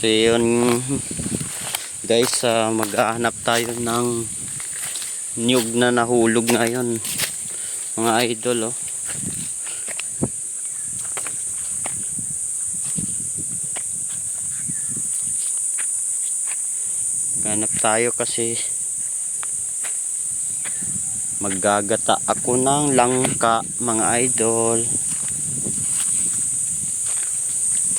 So yun guys, maghahanap tayo ng niyog na nahulog ngayon mga idol. Hanap tayo kasi maggagata ako ng langka mga idol.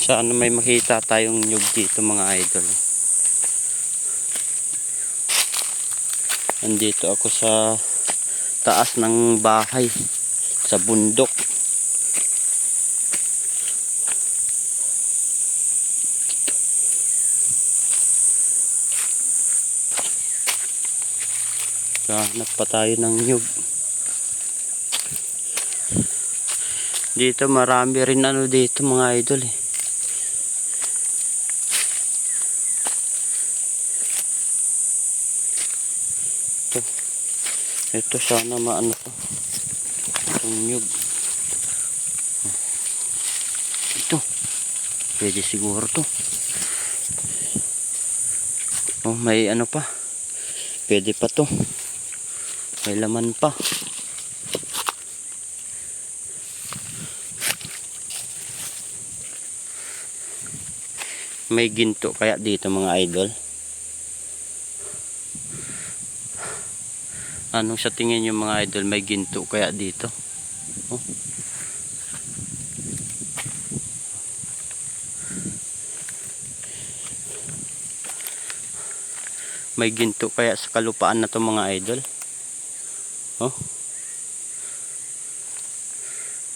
Sana may makita tayong nyug dito mga idol. Andito ako sa taas ng bahay sa bundok. Hanap pa tayo ng nyug. Dito marami rin dito mga idol Ito sana maano to. Itong nyug. Ito. Pwede siguro to. Oh, may ano pa. Pwede pa to. May laman pa. May ginto kaya dito mga idol. Anong sa tingin nyo mga idol, may ginto kaya dito? Oh. May ginto kaya sa kalupaan na to mga idol? Oh.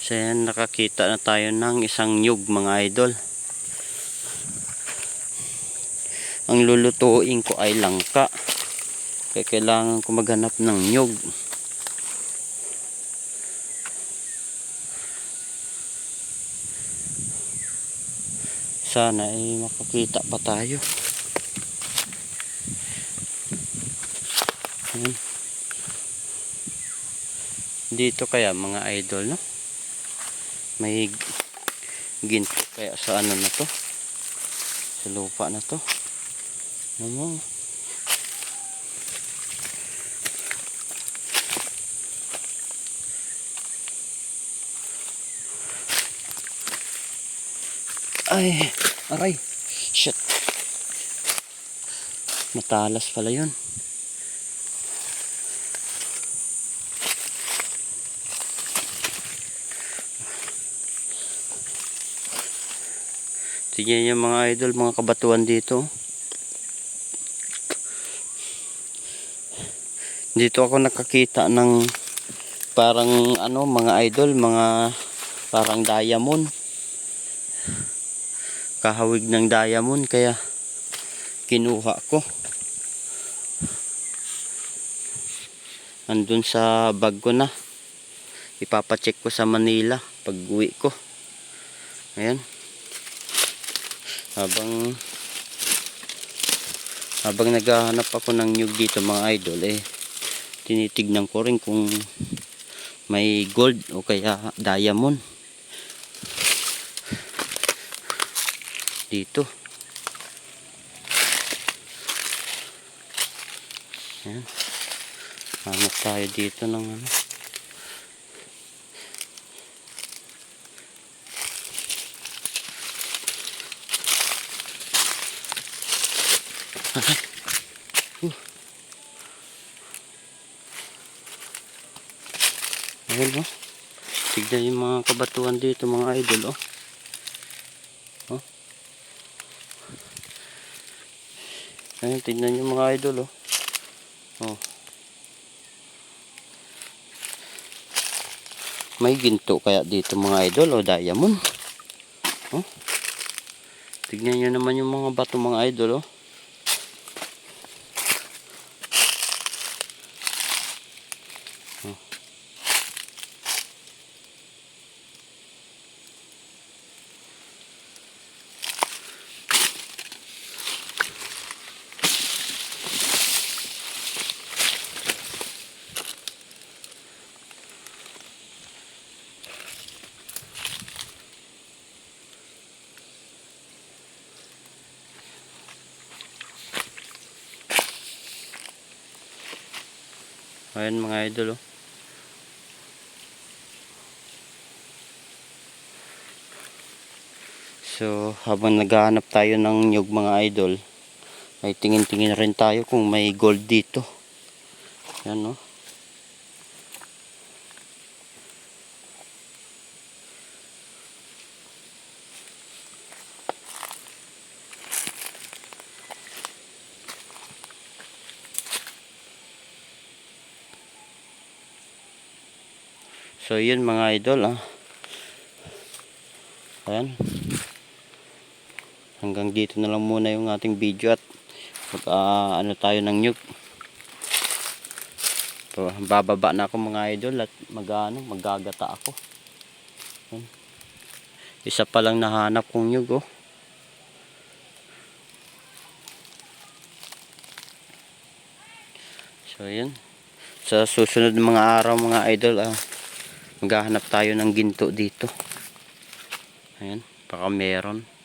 So yan, nakakita na tayo ng isang nyug mga idol. Ang lulutuin ko ay langka. Kaya kailangan ko maghanap ng nyug. Sana ay makakita pa tayo. Dito kaya mga idol, no? May ginto kaya sa ano na to? Sa lupa na to. Ano mo? Ay, aray. Shit. Matalas pala yun. Tingnan yung mga idol, mga kabatuan dito. Dito ako nakakita ng parang ano mga idol, mga parang diamond. Kahawig ng diamond kaya kinuha ko. Andun sa bag ko na. Ipapacheck ko sa Manila pag uwi ko. Ayan. Habang naghahanap ako ng nyug dito mga idol, tinitignan ko rin kung may gold o kaya diamond dito. Ayan. Hanap tayo dito ng ano. Ayan, tignan yung mga kabatuan dito mga idol. Ayan, tignan yung mga idol. May ginto kaya dito mga idol o diamond. Tignan nyo naman yung mga bato mga idol. Ayan mga idol oh. So habang naghahanap tayo ng nyug mga idol, ay tingin-tingin rin tayo kung may gold dito. Ayan oh. So yun mga idol ah. Ayan. Hanggang dito na lang muna yung ating video at ano tayo ng nyug. So bababa na ako mga idol at maggagata ako. Ayan. Isa pa lang nahanap kong nyug oh. So yun. Sa susunod mga araw mga idol maghahanap tayo ng ginto dito. Ayan, baka meron.